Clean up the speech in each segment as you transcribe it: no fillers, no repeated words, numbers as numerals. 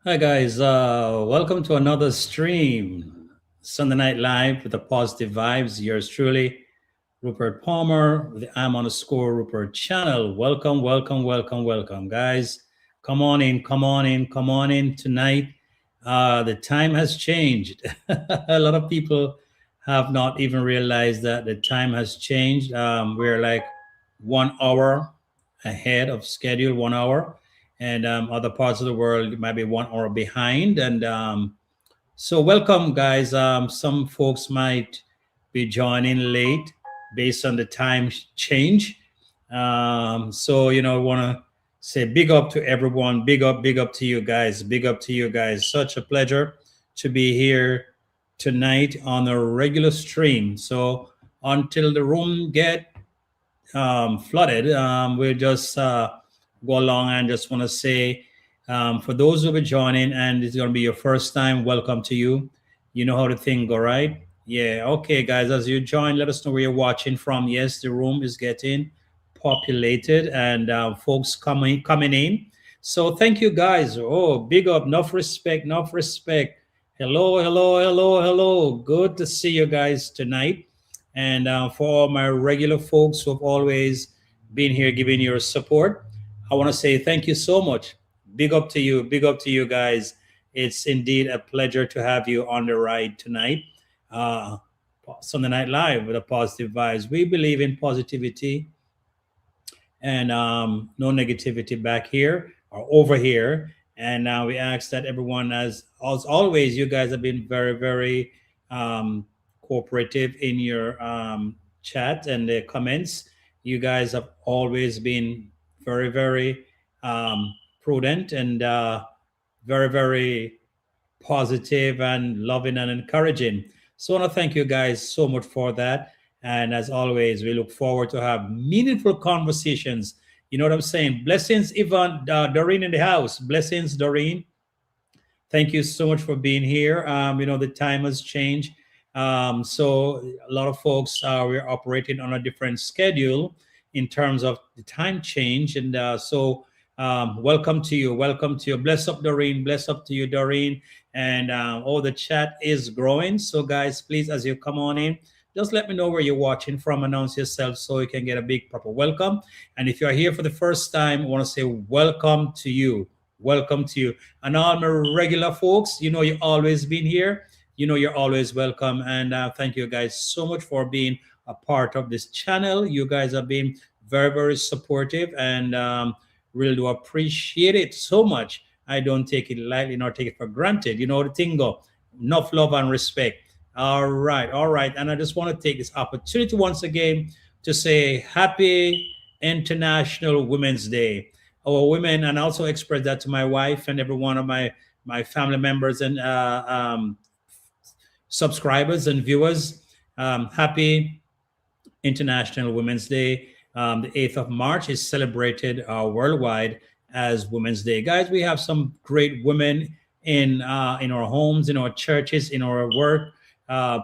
Hi guys, welcome to another stream, Sunday Night Live with the positive vibes. Yours truly, Rupert Palmer with the I'm on the Score Rupert channel. Welcome, welcome, welcome, welcome, guys. Come on in, come on in, come on in tonight. The time has changed. A lot of people have not even realized that the time has changed. We're like 1 hour ahead of schedule, 1 hour, and other parts of the world might be 1 hour behind. And so, welcome, guys. Some folks might be joining late based on the time change. Want to say big up to everyone. Big up to you guys. Big up to you guys. Such a pleasure to be here tonight on a regular stream. So, until the room get flooded, we'll just go along and just want to say for those who are joining and it's going to be your first time, welcome to you. You know how the thing go, right? Yeah. Okay, guys, as you join, let us know where you're watching from. Yes, the room is getting populated and folks coming in. So thank you, guys. Oh, big up, enough respect, enough respect. Hello, hello, hello, hello. Good to see you guys tonight. And for all my regular folks who have always been here giving your support, I want to say thank you so much. Big up to you. Big up to you guys. It's indeed a pleasure to have you on the ride tonight. Uh, Sunday Night Live with a positive vibes. We believe in positivity and no negativity back here or over here. And we ask that everyone, as always, you guys have been very, very um, cooperative in your chat and the comments. You guys have always been very, very prudent and very, very positive and loving and encouraging. So I want to thank you guys so much for that. And as always, we look forward to have meaningful conversations. You know what I'm saying? Blessings, Yvonne, Doreen in the house. Blessings, Doreen. Thank you so much for being here. The time has changed. So a lot of folks, we're operating on a different schedule in terms of the time change. And welcome to you. Welcome to you. Bless up, Doreen. Bless up to you, Doreen. And the chat is growing. So guys, please, as you come on in, just let me know where you're watching from. Announce yourself so you can get a big proper welcome. And if you're here for the first time, I want to say welcome to you. Welcome to you. And all my regular folks, you know you've always been here. You know you're always welcome. And thank you guys so much for being a part of this channel. You guys have been very, very supportive and really do appreciate it so much. I don't take it lightly nor take it for granted. You know the thing go. Enough love and respect. All right, all right. And I just want to take this opportunity once again to say happy International Women's Day. Our women, and also express that to my wife and every one of my family members and subscribers and viewers. Happy International Women's Day. The 8th of March is celebrated worldwide as Women's Day. Guys, we have some great women in our homes, in our churches, in our work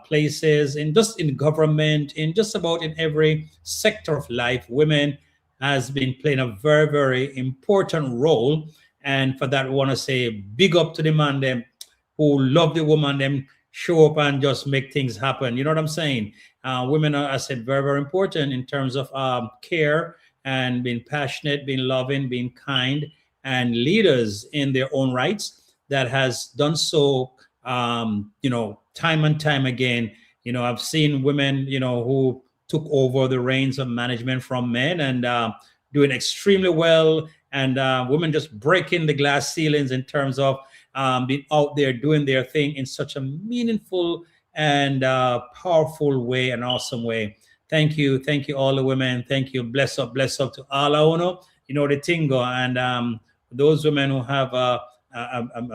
places, in just in government, in just about in every sector of life. Women has been playing a very, very important role. And for that, we want to say big up to the man them who love the woman them, show up and just make things happen. You know what I'm saying? Women are, I said, very, very important in terms of care and being passionate, being loving, being kind, and leaders in their own rights that has done so, time and time again. I've seen women, who took over the reins of management from men and doing extremely well. And women just breaking the glass ceilings in terms of being out there doing their thing in such a meaningful and powerful way, an awesome way. Thank you, all the women. Thank you. Bless up to all our owner. The tingo and those women who have a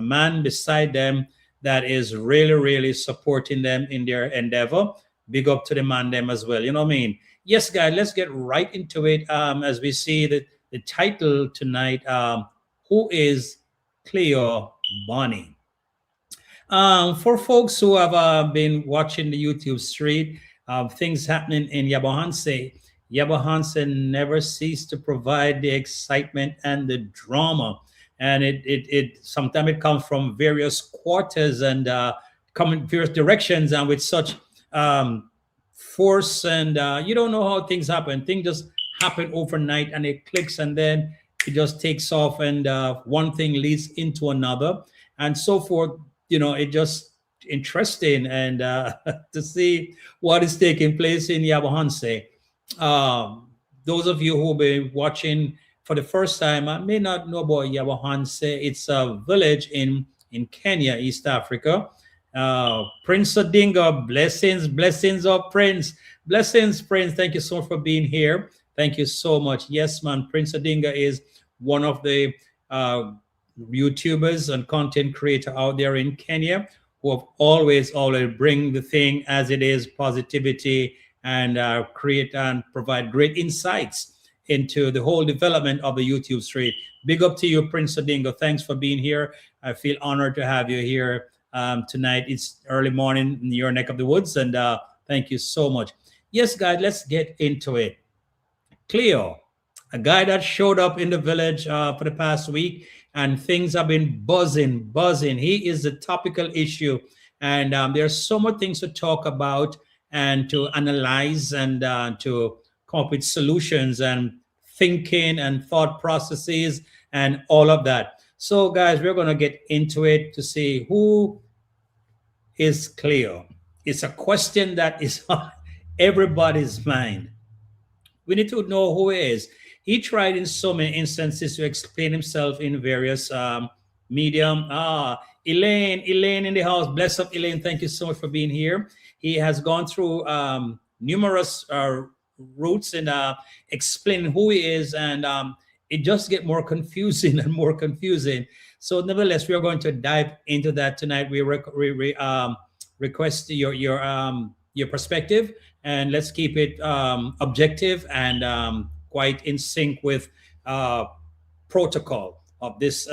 man beside them that is really, really supporting them in their endeavor. Big up to the man them as well. You know what I mean? Yes, guys, let's get right into it. As we see the title tonight, who is Cleo Bonny? For folks who have been watching the YouTube street, things happening in Yabo Hansen never ceased to provide the excitement and the drama. and it sometimes it comes from various quarters and come in various directions and with such um, force, and you don't know how things happen. Things just happen overnight, and it clicks, and then it just takes off, and one thing leads into another, and so forth. It just interesting, and to see what is taking place in Yabahanse. Um, those of you who will be watching for the first time, I may not know about Yabahanse. It's a village in Kenya, East Africa. Prince Odinga, blessings of Prince. Blessings, Prince. Thank you so much for being here. Thank you so much. Yes, man. Prince Odinga is one of the uh, YouTubers and content creator out there in Kenya who have always bring the thing as it is, positivity, and create and provide great insights into the whole development of the YouTube street. Big up to you, Prince Odingo. Thanks for being here. I feel honored to have you here tonight. It's early morning in your neck of the woods, and thank you so much. Yes, guys, let's get into it. Cleo, a guy that showed up in the village for the past week, and things have been buzzing. He is the topical issue, and there's so much things to talk about and to analyze and to come up with solutions and thinking and thought processes and all of that. So, guys, we're going to get into it to see who is Cleo. It's a question that is on everybody's mind. We need to know who he is. He tried in so many instances to explain himself in various medium. Elaine in the house. Bless up, Elaine. Thank you so much for being here. He has gone through numerous routes and explaining who he is, and it just get more confusing and more confusing. So, nevertheless, we are going to dive into that tonight. We request your perspective, and let's keep it objective and quite in sync with uh, protocol of this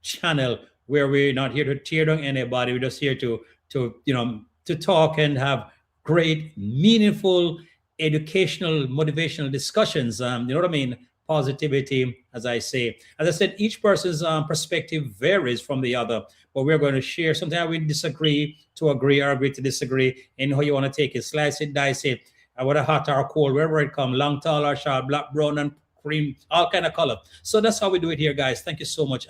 channel, where we're not here to tear down anybody. We're just here to talk and have great, meaningful, educational, motivational discussions. You know what I mean? Positivity, as I say. As I said, each person's perspective varies from the other, but we're going to share. Sometimes we disagree to agree, or agree to disagree, and how you want to take it, slice it, dice it, whether hot or cold, wherever it comes, long, tall, or short, black, brown, and cream, all kind of color. So that's how we do it here, guys. Thank you so much.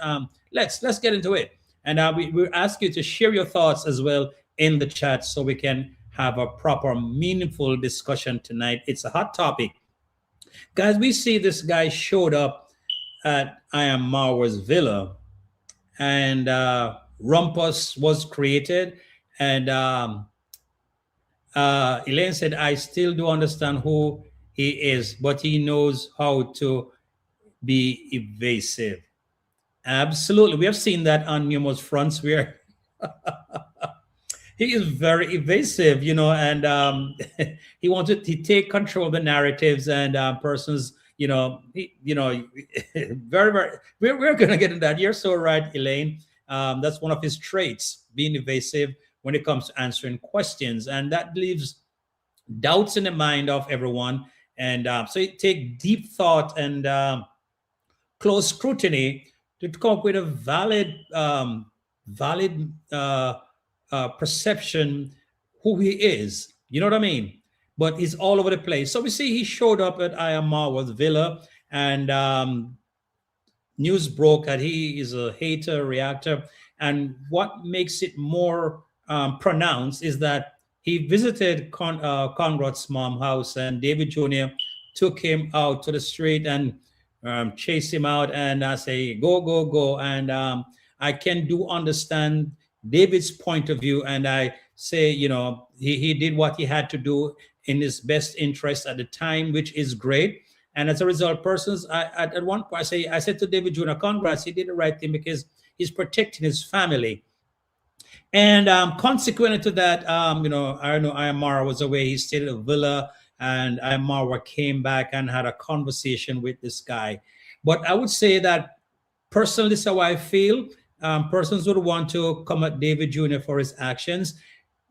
Let's get into it, and we ask you to share your thoughts as well in the chat, so we can have a proper, meaningful discussion tonight. It's a hot topic, guys. We see this guy showed up at I Am Marwa's villa, and rumpus was created, and Elaine said, I still do understand who he is, but he knows how to be evasive. Absolutely. We have seen that on numerous fronts where he is very evasive, and he wanted to take control of the narratives and persons, very. We're going to get into that. You're so right, Elaine. That's one of his traits, being evasive when it comes to answering questions, and that leaves doubts in the mind of everyone. And so it take deep thought and close scrutiny to come up with a valid perception who he is. You know what I mean? But he's all over the place. So we see he showed up at Ayamarwa's villa, and news broke that he is a hater, reactor. And what makes it more pronounced is that he visited Conrad's mom house, and David Jr. took him out to the street and chased him out, and say, go, go, go. And I can do understand David's point of view. And I say, he did what he had to do in his best interest at the time, which is great. And as a result, persons, at one point, I said to David Jr., congrats, he did the right thing because he's protecting his family. And consequent to that, I know Ayamara was away. He stayed at a villa, and Ayamara came back and had a conversation with this guy. But I would say that personally, this is how I feel. Persons would want to come at David Jr. for his actions.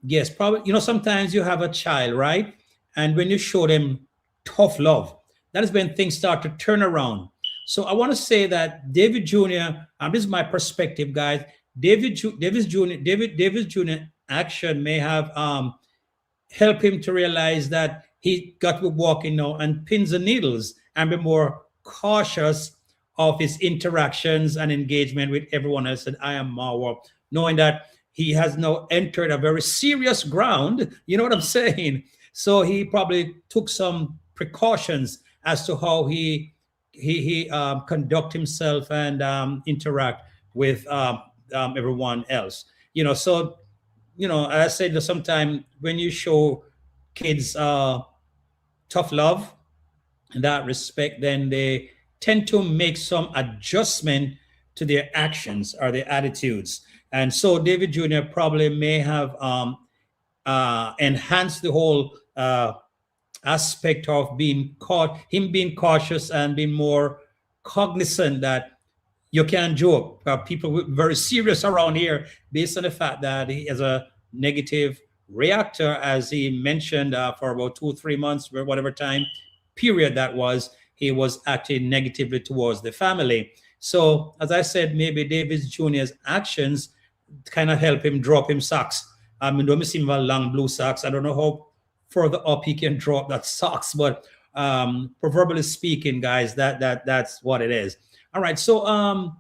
Yes, probably, sometimes you have a child, right? And when you show them tough love, that is when things start to turn around. So I want to say that David Jr. This is my perspective, guys. David Jr. action may have help him to realize that he got to be walking now on pins and needles and be more cautious of his interactions and engagement with everyone else at I Am Marwa, knowing that he has now entered a very serious ground. You know what I'm saying? So he probably took some precautions as to how he conduct himself and interact with everyone else. So I said that sometimes when you show kids tough love and that respect, then they tend to make some adjustment to their actions or their attitudes. And so David Jr. probably may have enhanced the whole aspect of being cautious and being more cognizant that you can't joke. People very serious around here based on the fact that he is a negative reactor, as he mentioned, for about 2 or 3 months, or whatever time period that was, he was acting negatively towards the family. So, as I said, maybe David Jr.'s actions kind of help him drop him socks. I mean, don't see him have long blue socks. I don't know how further up he can drop that socks, but proverbially speaking, guys, that's what it is. All right, so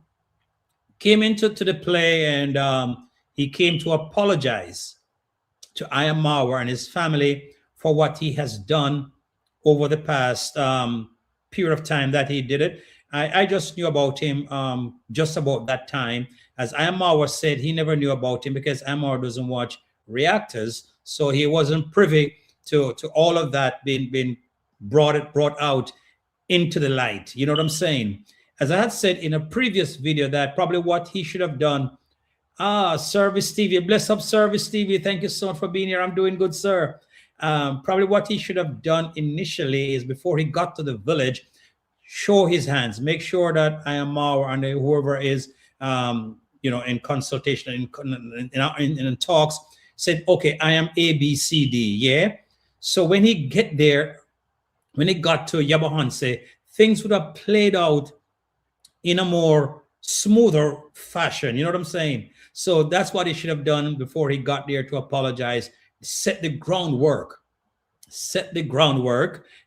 came into the play and he came to apologize to Ian Mauer and his family for what he has done over the past period of time that he did it. I just knew about him just about that time. As Ian Mauer said, he never knew about him because Ian Mauer doesn't watch reactors, so he wasn't privy to all of that being brought out into the light. You know what I'm saying? As I had said in a previous video, that probably what he should have done. Service Stevie, bless up Service Stevie. Thank you so much for being here. I'm doing good, sir. Probably what he should have done initially is before he got to the village, show his hands, make sure that I am Mauer and whoever is, in consultation, in talks, said, okay, I am A, B, C, D. Yeah. So when he got to Yabahanse, things would have played out in a more smoother fashion. You know what I'm saying? So that's what he should have done before he got there to apologize. Set the groundwork.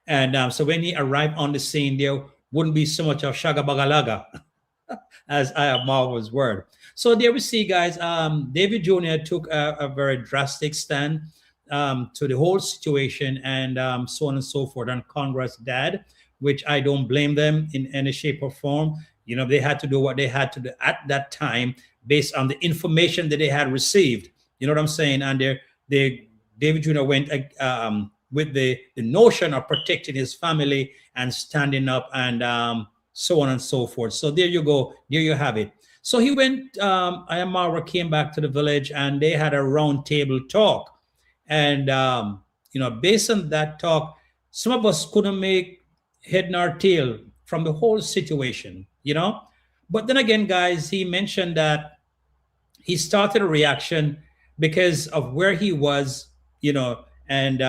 And so when he arrived on the scene, there wouldn't be so much of shagabagalaga, as I have Marvel's word. So there we see, guys, David Jr. took a very drastic stand to the whole situation and so on and so forth. And Congress dad, which I don't blame them in any shape or form. They had to do what they had to do at that time based on the information that they had received. You know what I'm saying? And David Jr. went with the notion of protecting his family and standing up and so on and so forth. So there you go. There you have it. So he went, Ayamara came back to the village and they had a round table talk. And, based on that talk, some of us couldn't make head nor tail from the whole situation, But then again, guys, he mentioned that he started a reaction because of where he was, and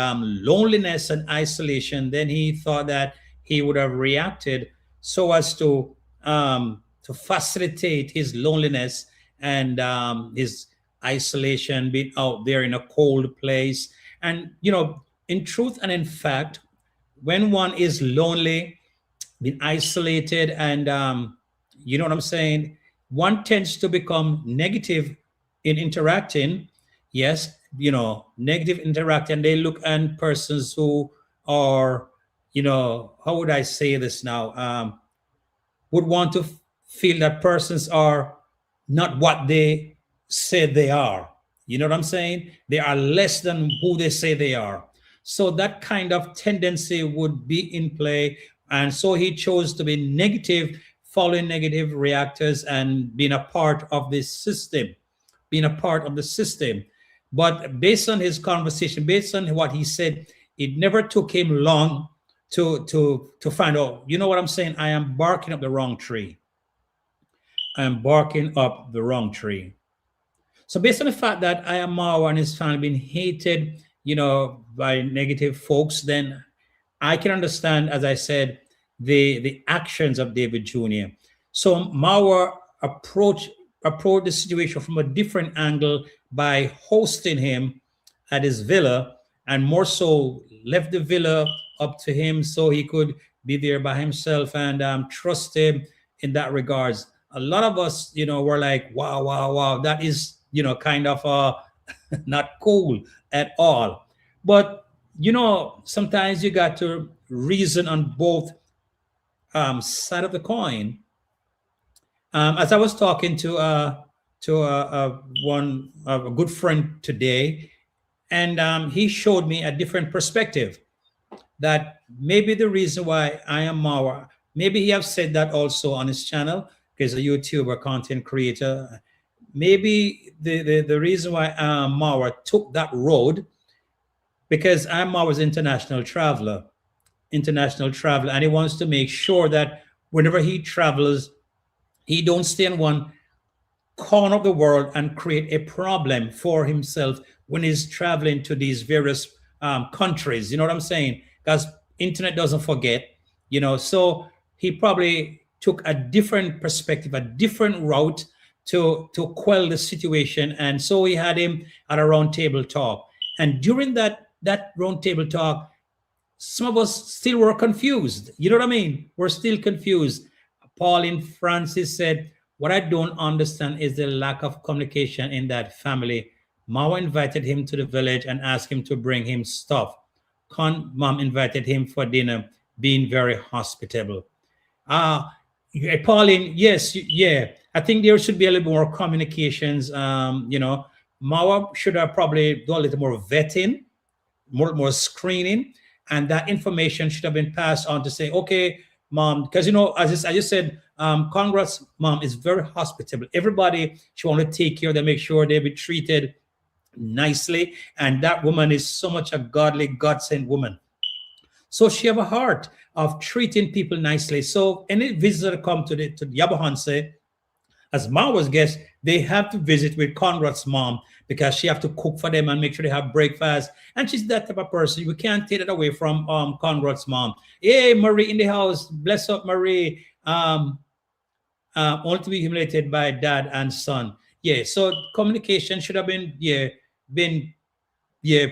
loneliness and isolation. Then he thought that he would have reacted so as to facilitate his loneliness and his isolation, being out there in a cold place. And, in truth and in fact, when one is lonely, been isolated, and you know what I'm saying, one tends to become negative in interacting. Yes, negative interacting. They look at persons who are, how would I say this now? Would want to feel that persons are not what they say they are. You know what I'm saying? They are less than who they say they are. So that kind of tendency would be in play. And so he chose to be negative, following negative reactors and being a part of this system, But based on his conversation, based on what he said, it never took him long to find out, you know what I'm saying? I am barking up the wrong tree. So based on the fact that Ayamawa and his family been hated, by negative folks, then I can understand, as I said, the actions of David Jr. So Mauer approached the situation from a different angle by hosting him at his villa, and more so left the villa up to him so he could be there by himself and trust him in that regards. A lot of us, were like, wow, wow, wow, that is, kind of not cool at all. But sometimes you got to reason on both side of the coin. As I was talking to a good friend today, and he showed me a different perspective, that maybe the reason why I am Mawa, maybe he have said that also on his channel because a YouTuber content creator. Maybe the reason why Mawa took that road, because I'm Mawa's international traveler, and he wants to make sure that whenever he travels, he don't stay in one corner of the world and create a problem for himself when he's traveling to these various countries. You know what I'm saying? Because internet doesn't forget. So he probably took a different perspective, a different route to quell the situation, and so we had him at a round table talk. And during that round table talk, some of us still were confused. You know what I mean? We're still confused. Pauline Francis said, "What I don't understand is the lack of communication in that family. Mawa invited him to the village and asked him to bring him stuff. Mom invited him for dinner, being very hospitable." Yeah, Pauline, yes, yeah. I think there should be a little more communications. Mawa should have probably done a little more vetting, more screening, and that information should have been passed on to say, okay, mom, because as I just said, Congress mom is very hospitable. Everybody she want to take care of them, make sure they be treated nicely, and that woman is so much a godly, God sent woman. So she have a heart of treating people nicely. So any visitor come to the Yabahanse, as Marwa's guest, they have to visit with Conrad's mom because she have to cook for them and make sure they have breakfast. And she's that type of person. We can't take it away from Conrad's mom. Hey, Marie in the house. Bless up, Marie. Only to be humiliated by dad and son. Yeah, so communication should have been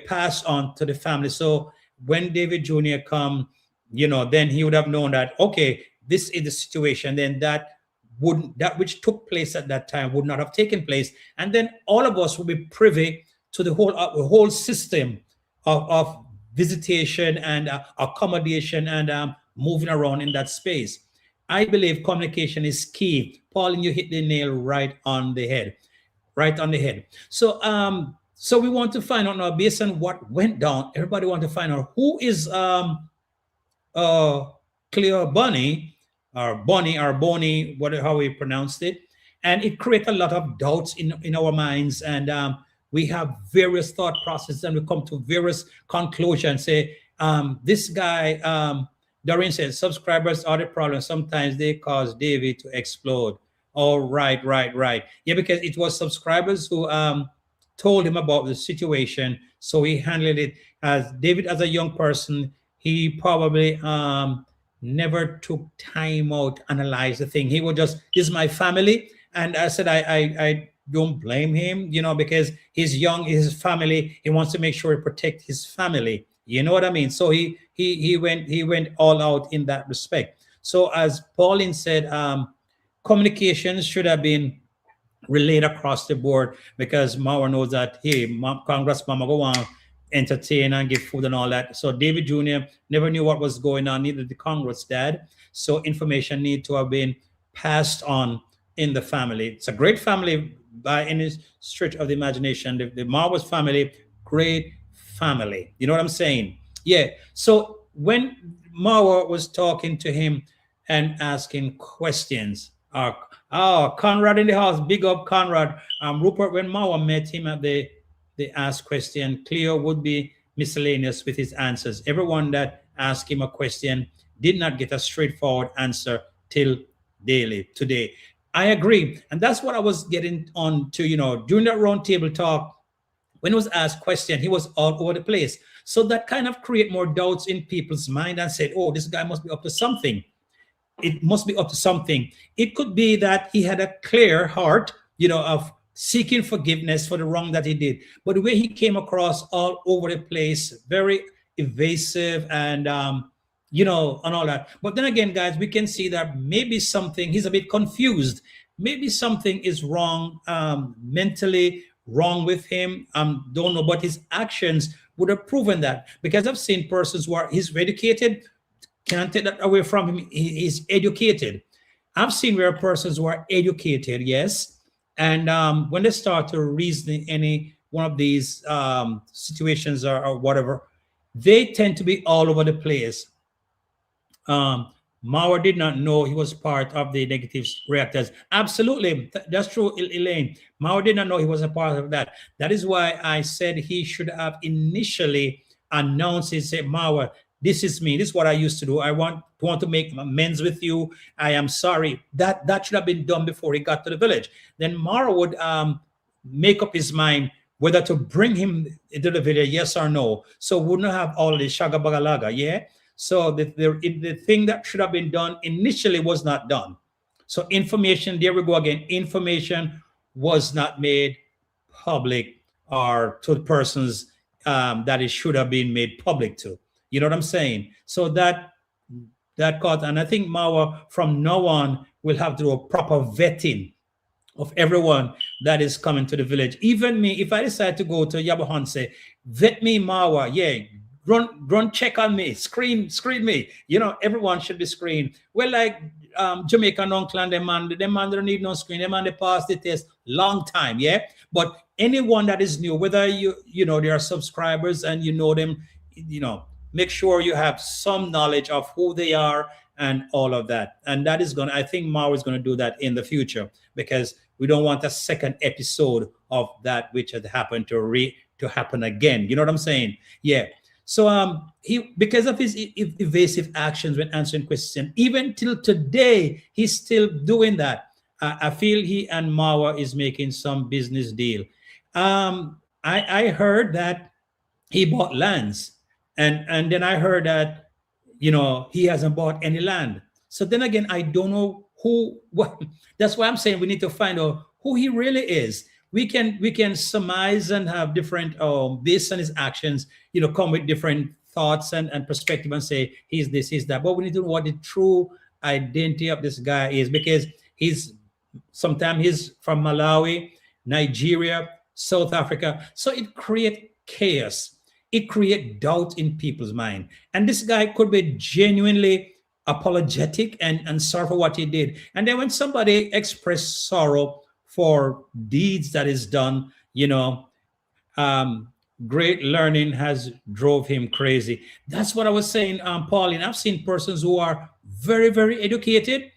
passed on to the family. So when David Jr. come, then he would have known that, okay, this is the situation. Then that which took place at that time would not have taken place, and then all of us will be privy to the whole system of visitation and accommodation and moving around in that space. I believe communication is key. Pauline, you hit the nail right on the head, right on the head. So we want to find out now, based on what went down. Everybody want to find out who is Cleo Bonny, or Bonny, how we pronounced it, and it creates a lot of doubts in our minds, and we have various thought processes, and we come to various conclusions. Say, this guy, Doreen said, subscribers are the problem. Sometimes they cause David to explode. Oh, right. Yeah, because it was subscribers who told him about the situation, so he handled it. As David, as a young person, he probably never took time out to analyze the thing. He would just, this is my family. And I said, I don't blame him, because he's young, his family, he wants to make sure he protect his family. You know what I mean? So he went all out in that respect. So as Pauline said, communications should have been relayed across the board, because Mauer knows that, hey, Congress Mama go on, entertain and give food and all that. So David Jr. never knew what was going on, neither did Congress dad. So information need to have been passed on in the family. It's a great family by any stretch of the imagination. The Marwas family, great family. You know what I'm saying? Yeah. So when Mauer was talking to him and asking questions, Conrad in the house, big up Conrad. Rupert, when Mauer met him at the asked question, Cleo would be miscellaneous with his answers. Everyone that asked him a question did not get a straightforward answer till today. I agree. And that's what I was getting on to, during that round table talk, when he was asked question, he was all over the place. So that kind of create more doubts in people's mind and said, oh, this guy must be up to something. it must be up to something. It could be that he had a clear heart, of seeking forgiveness for the wrong that he did. But the way he came across all over the place, very evasive and, and all that. But then again, guys, we can see that maybe something, he's a bit confused. Maybe something is wrong, mentally wrong with him. Don't know, but his actions would have proven that, because I've seen persons who are, he's educated, can't take that away from him. He's educated. I've seen where persons who are educated, yes, and when they start to reason any one of these situations, or whatever, they tend to be all over the place. um, Mauer did not know he was part of the negative reactors. Absolutely, that's true, Elaine. Mauer did not know he was a part of that. That is why I said he should have initially announced it. Say, Mauer, this is me. This is what I used to do. I want to make amends with you. I am sorry. That should have been done before he got to the village. Then Mauer would make up his mind whether to bring him into the village, yes or no. So wouldn't have all this shagabagalaga, yeah. So the thing that should have been done initially was not done. So information, there we go again. Information was not made public, or to the persons that it should have been made public to. You know what I'm saying? So that caused, and I think Mawa from now on will have to do a proper vetting of everyone that is coming to the village. Even me, if I decide to go to Yabahan, say, vet me, Mawa, yeah, run check on me, screen me. Everyone should be screened. Well, like Jamaican uncle and them man don't need no screen. Them man they pass the test long time, yeah. But anyone that is new, whether they are subscribers and you know them, make sure you have some knowledge of who they are and all of that. And that is I think Mao is gonna do that in the future, because we don't want a second episode of that which had happened to happen again. You know what I'm saying? Yeah. So he, because of his evasive actions when answering questions, even till today, he's still doing that. I feel he and Mawa is making some business deal. I heard that he bought lands, and then I heard that he hasn't bought any land. So then again, I don't know who. What? That's why I'm saying we need to find out who he really is. We can surmise and have different based on his actions, come with different thoughts and perspective and say he's this, he's that. But we need to know what the true identity of this guy is, because sometimes he's from Malawi, Nigeria, South Africa. So it creates chaos. It creates doubt in people's mind. And this guy could be genuinely apologetic and sorry for what he did. And then when somebody expressed sorrow for deeds that is done, great learning has drove him crazy. That's what I was saying, Pauline. I've seen persons who are very, very educated.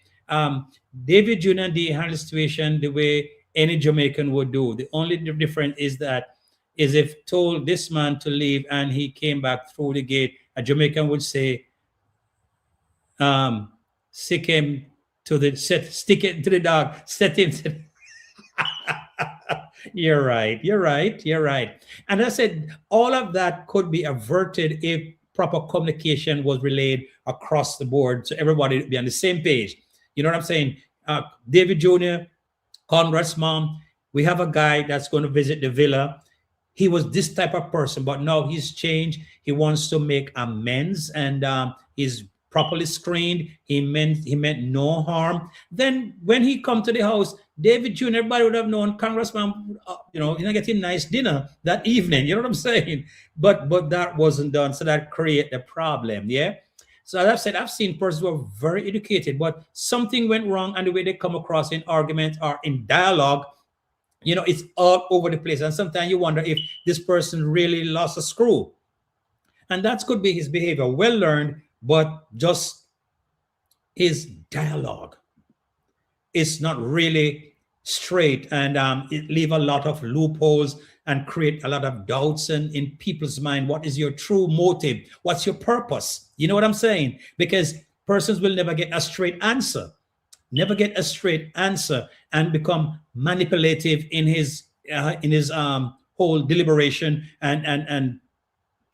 David Jr. and D handle the situation the way any Jamaican would do. The only difference is if told this man to leave and he came back through the gate, a Jamaican would say, stick him stick it to the dog, set him to You're right. And I said all of that could be averted if proper communication was relayed across the board, so everybody would be on the same page. You know what I'm saying? David Jr., Congressman, we have a guy that's going to visit the villa. He was this type of person, but now he's changed. He wants to make amends, and he's properly screened. He meant no harm. Then when he come to the house, David Jr., everybody would have known Congressman, he's not getting nice dinner that evening. You know what I'm saying? But that wasn't done. So that created a problem. Yeah. So as I've said, I've seen persons who are very educated, but something went wrong, and the way they come across in argument or in dialogue, it's all over the place. And sometimes you wonder if this person really lost a screw. And that could be his behavior, well learned, but just his dialogue is not really straight, and it leave a lot of loopholes and create a lot of doubts in people's mind. What is your true motive? What's your purpose? You know what I'm saying? Because persons will never get a straight answer, and become manipulative in his whole deliberation and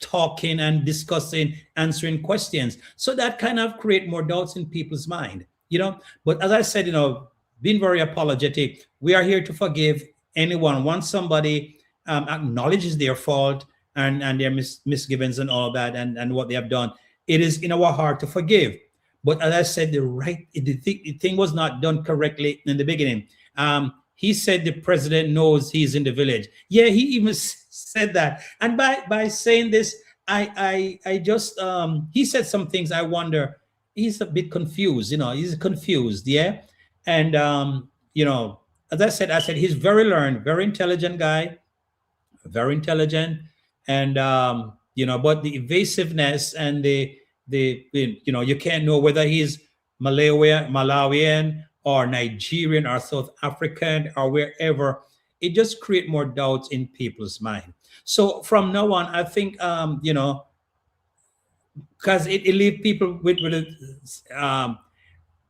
talking and discussing, answering questions. So that kind of create more doubts in people's mind. But as I said, being very apologetic, we are here to forgive anyone. Once somebody acknowledges their fault and their misgivings and all that, and what they have done, it is in our heart to forgive. But as I said, the thing was not done correctly in the beginning. He said the president knows he's in the village. Yeah, he even said that. And by saying this, I just he said some things. I wonder, he's a bit confused. He's confused. Yeah, and as I said he's very learned, very intelligent guy, very intelligent, and but the evasiveness and the you can't know whether he's Malawian or Nigerian or South African or wherever. It just create more doubts in people's mind. So from now on, I think because it leave people with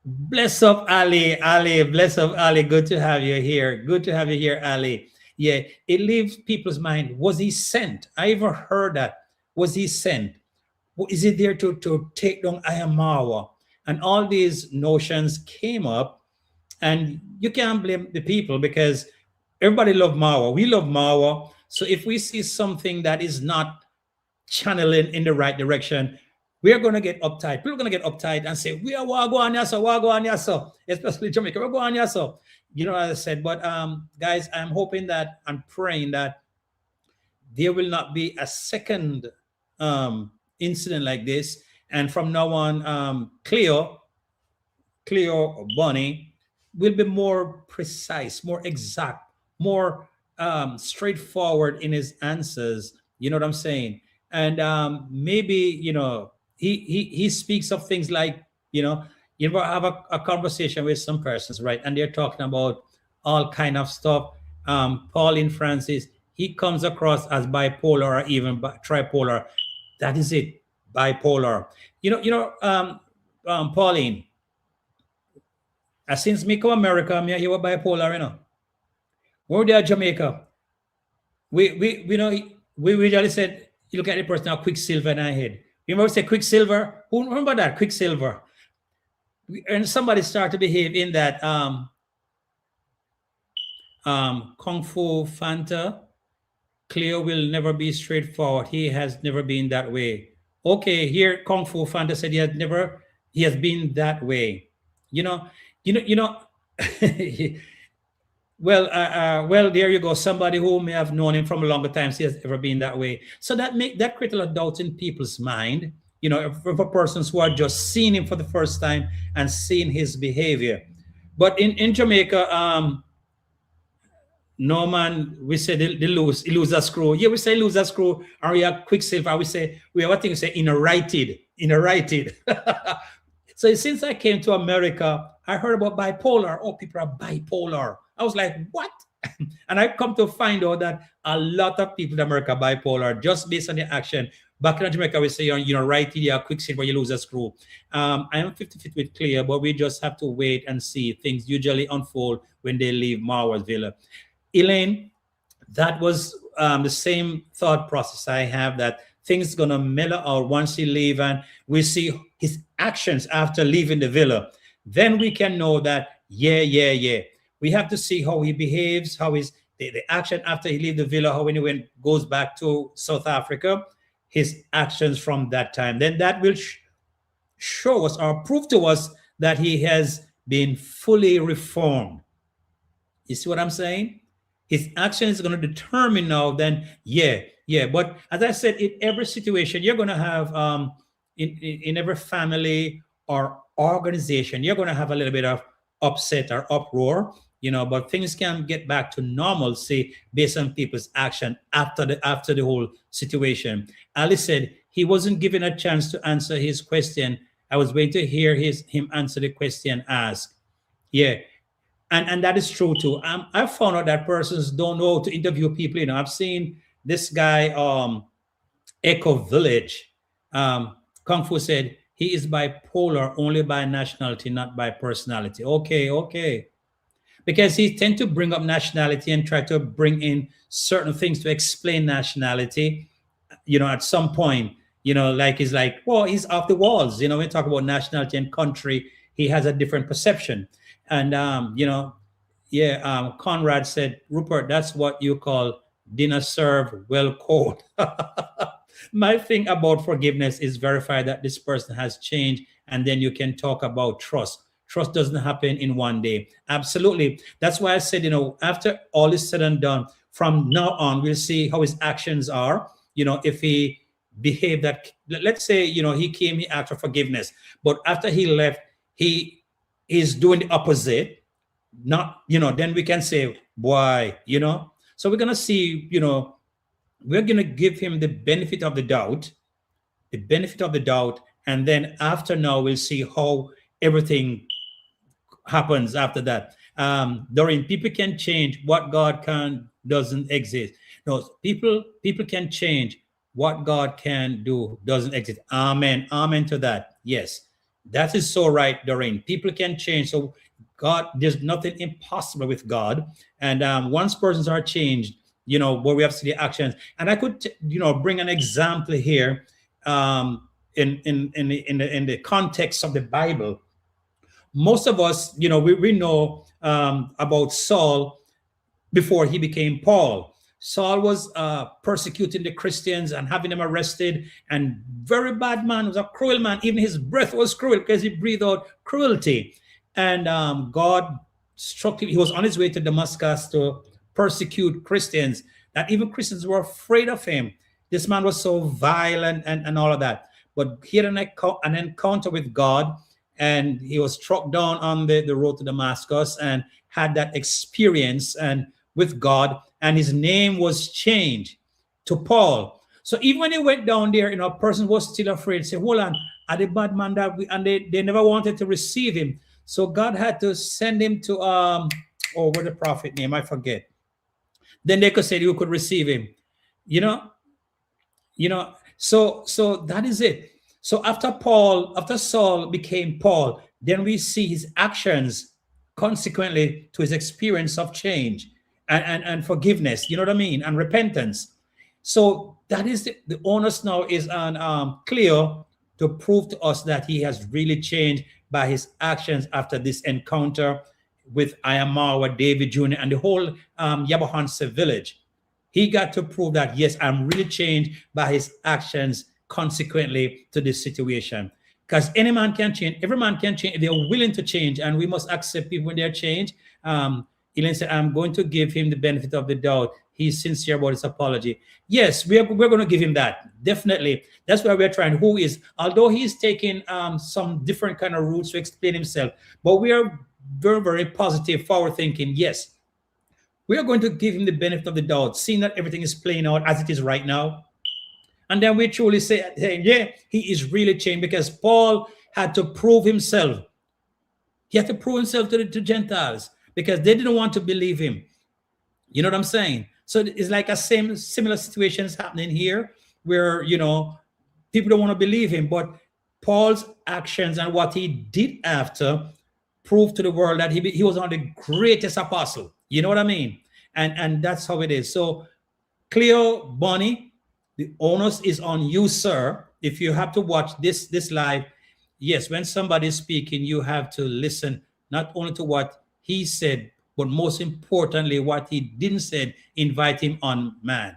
bless up Ali, bless up Ali. Good to have you here. Good to have you here, Ali. Yeah, it leaves people's mind. Was he sent? I ever heard that. Was he sent? Is he there to take down Ayamawa? And all these notions came up, and you can't blame the people because everybody love Marwa. We love Marwa. So if we see something that is not channeling in the right direction, we are going to get uptight. People are going to get uptight and say, we are Wagwan Yaso, especially Jamaica, Wagwan Yaso. As I said, but guys, I'm hoping that, I'm praying that there will not be a second incident like this. And from now on, Cleo Bonny will be more precise, more exact, more straightforward in his answers. You know what I'm saying? And maybe he speaks of things like have a conversation with some persons, right? And they're talking about all kind of stuff. Pauline Francis, he comes across as bipolar or even tripolar. That is it, bipolar. Pauline, since me come America, me here bipolar, When we're there at Jamaica, we usually said, you look at the person now, Quicksilver in our head. You remember say Quicksilver? Who remember that? Quicksilver. And somebody started to behave in that Kung Fu Fanta. Cleo will never be straightforward. He has never been that way. Okay, here Kung Fu Fanta said he has been that way. Well, there you go. Somebody who may have known him from a longer time, he has ever been that way. So that create a lot of doubt in people's mind. For persons who are just seeing him for the first time and seeing his behavior. But in Jamaica, no man, we say they lose a screw. Yeah, we say lose a screw, or we have Quicksilver. We say we have what thing we say in a righted. So since I came to America, I heard about bipolar. Oh, people are bipolar. I was like, what? And I come to find out that a lot of people in America are bipolar just based on the action. Back in Jamaica, we say, righted, you have Quicksilver, you lose a screw. I am 50-50 with Cleo, but we just have to wait and see. Things usually unfold when they leave Marwa's villa. Elaine, that was the same thought process I have, that things going to mellow out once he leave and we see his actions after leaving the villa. Then we can know that, yeah. We have to see how he behaves, how the action after he leave the villa, how when he goes back to South Africa, his actions from that time. Then that will show us or prove to us that he has been fully reformed. You see what I'm saying? His action is going to determine now then, yeah. But as I said, in every situation, you're going to have, in every family or organization, you're going to have a little bit of upset or uproar, but things can get back to normalcy based on people's action after the whole situation. Ali said he wasn't given a chance to answer his question. I was waiting to hear him answer the question asked. Yeah. And that is true too. I found out that persons don't know how to interview people. I've seen this guy, Echo Village. Kung Fu said he is bipolar only by nationality, not by personality. Okay. Because he tend to bring up nationality and try to bring in certain things to explain nationality. At some point, like he's like, well, he's off the walls. We talk about nationality and country. he has a different perception. And yeah, Conrad said, Rupert, that's what you call dinner served well cold. My thing about forgiveness is verify that this person has changed, and then you can talk about trust. Trust doesn't happen in one day. Absolutely. That's why I said, after all is said and done, from now on, we'll see how his actions are. If he behaved that, let's say, he came, he asked for forgiveness, but after he left, he is doing the opposite. Not, then we can say, why, So we're going to see, we're going to give him the benefit of the benefit of the doubt. And then after now, we'll see how everything happens after that. Doreen, people can change what God can doesn't exist. No, people can change what God can do doesn't exist. Amen. Amen to that. Yes, that is so right, Doreen. People can change. So God, there's nothing impossible with God. And once persons are changed, where we have to see the actions. And I could, bring an example here in the context of the Bible. Most of us, we know about Saul before he became Paul. Saul was persecuting the Christians and having them arrested, and very bad man, was a cruel man. Even his breath was cruel because he breathed out cruelty. And God struck him. He was on his way to Damascus to persecute Christians, that even Christians were afraid of him. This man was so violent and all of that. But he had an encounter with God, and he was struck down on the road to Damascus and had that experience and with God, and his name was changed to Paul. So even when he went down there, a person was still afraid. Say, hold on, are the bad man that and they never wanted to receive him. So God had to send him to what the prophet name, I forget. Then they could say you could receive him. So that is it. So after Saul became Paul, then we see his actions consequently to his experience of change and forgiveness, you know what I mean, and repentance. So that is the onus now is on Cleo to prove to us that he has really changed by his actions after this encounter with Ayamawa, David Jr., and the whole Yabahansa village. He got to prove that, yes, I'm really changed by his actions consequently to this situation. Because any man can change, every man can change if they're willing to change, and we must accept people when they're changed. Elaine said, I'm going to give him the benefit of the doubt. He's sincere about his apology. Yes, we're going to give him that. Definitely. That's why we're trying. Who is, although he's taking some different kind of routes to explain himself, but we are very, very positive, forward thinking. Yes, we are going to give him the benefit of the doubt, seeing that everything is playing out as it is right now. And then we truly say, yeah, he is really changed, because Paul had to prove himself. He had to prove himself to the Gentiles because they didn't want to believe him. You know what I'm saying? So it's like similar situations happening here where, people don't want to believe him. But Paul's actions and what he did after proved to the world that he was one of the greatest apostle. You know what I mean? And that's how it is. So Cleo Bonny, the onus is on you, sir. If you have to watch this live, yes, when somebody is speaking, you have to listen not only to what he said, but most importantly, what he didn't say, invite him on, man.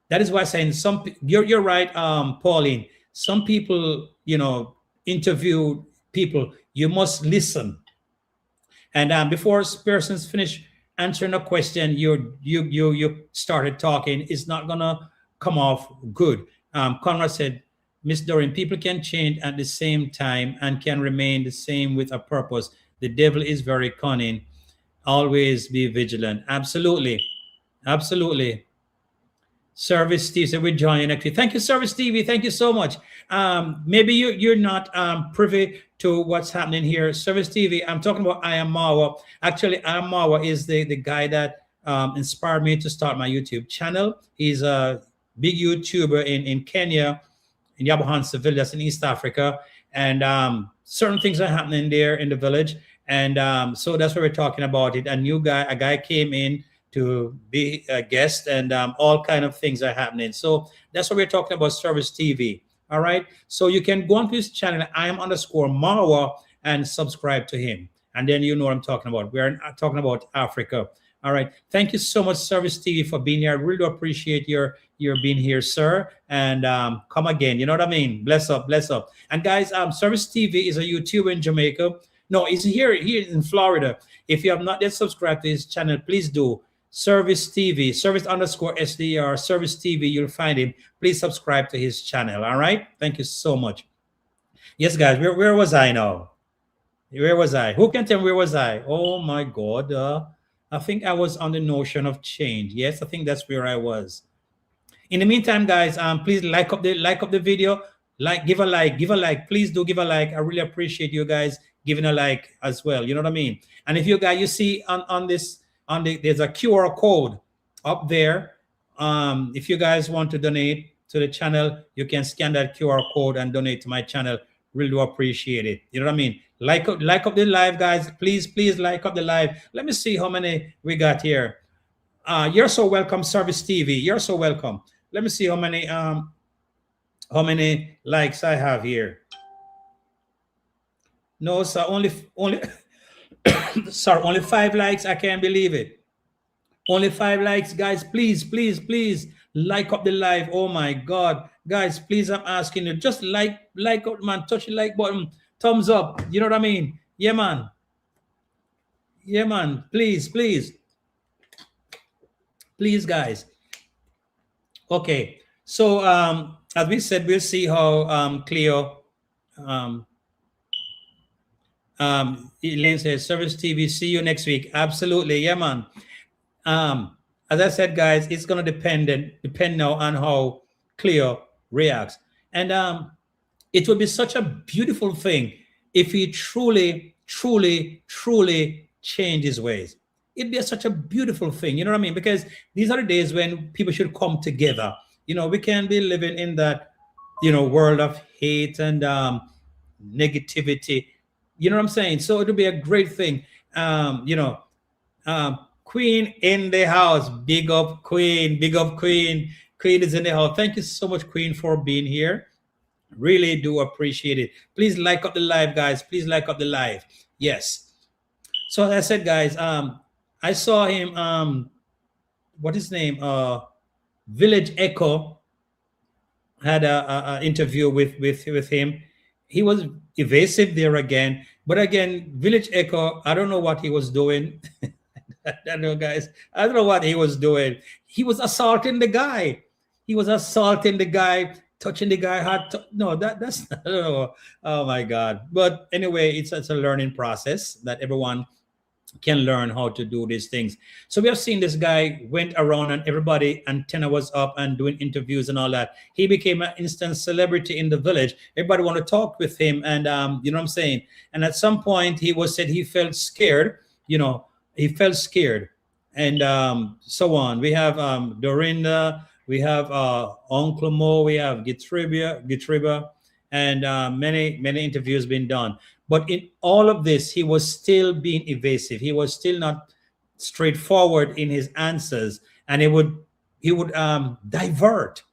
That is why I'm saying you're right, Pauline. Some people, interview people. You must listen. And before persons finish answering a question, you started talking. It's not gonna come off good. Conrad said, Miss Doreen, people can change at the same time and can remain the same with a purpose. The devil is very cunning. Always be vigilant. Absolutely. Absolutely. Service Steve said, we're joining next week. Thank you, Service Stevie. Thank you so much. Maybe you're not privy to what's happening here. Service TV, I'm talking about Ayamawa. Actually, Ayamawa is the guy that inspired me to start my YouTube channel. He's a big YouTuber in Kenya, in Yabahansa village, that's in East Africa. And certain things are happening there in the village. And so that's what we're talking about it. A guy came in to be a guest, and all kind of things are happening. So that's what we're talking about, Service TV. All right. So you can go onto his channel, I am _Marwa, and subscribe to him. And then you know what I'm talking about. We're talking about Africa. All right. Thank you so much, Service TV, for being here. I really do appreciate your being here, sir. And come again. You know what I mean? Bless up, bless up. And guys, Service TV is a YouTuber in Jamaica. No, he's here in Florida. If you have not yet subscribed to his channel, please do. Service TV, service underscore SDR, Service TV, you'll find him. Please subscribe to his channel. All right. Thank you so much. Yes, guys, where was I now? Where was I? Who can tell me where was I? Oh my God. I think I was on the notion of change. Yes, I think that's where I was. In the meantime, guys, please like up the video. Give a like, give a like. Please do give a like. I really appreciate you guys giving a like as well. You know what I mean? And if you guys, you see on this, there's a QR code up there. If you guys want to donate to the channel, you can scan that QR code and donate to my channel. Really do appreciate it. You know what I mean? Like up the live, guys. Please like up the live. Let me see how many we got here. You're so welcome, Service TV. You're so welcome. Let me see how many likes I have here. No, sir, only sorry, only 5 likes. I can't believe it. Only 5 likes, guys. Please like up the live. Oh my God, guys, please, I'm asking you, just like up, man. Touch the like button, thumbs up. You know what I mean? Yeah, man. Yeah, man. Please, guys. Okay. So as we said, we'll see how Cleo Elaine says, Service TV, see you next week. Absolutely. Yeah, man. As I said, guys, it's gonna depend now on how Cleo reacts. And it would be such a beautiful thing if he truly change his ways. It'd be such a beautiful thing, you know what I mean? Because these are the days when people should come together. You know, we can't be living in that, world of hate and negativity. You know what I'm saying? So it would be a great thing. Queen in the house. Big up, Queen. Big up, Queen. Queen is in the house. Thank you so much, Queen, for being here. Really do appreciate it. Please like up the live, guys. Please like up the live. Yes. So as I said, guys, I saw him. What is his name? Village Echo had a interview with him. He was evasive there again, but again, Village Echo. I don't know what he was doing. I don't know, guys. I don't know what he was doing. He was assaulting the guy. Touching the guy hard. No, that's I don't know. Oh my God. But anyway, it's a learning process that everyone can learn how to do these things. So we have seen this guy went around and everybody antenna was up and doing interviews and all that. He became an instant celebrity in the village. Everybody want to talk with him, and you know what I'm saying. And at some point, said he felt scared. He felt scared, and so on. We have Dorinda, we have Uncle Mo, we have Gitriba, and many interviews been done. But in all of this, he was still being evasive. He was still not straightforward in his answers, and he would divert.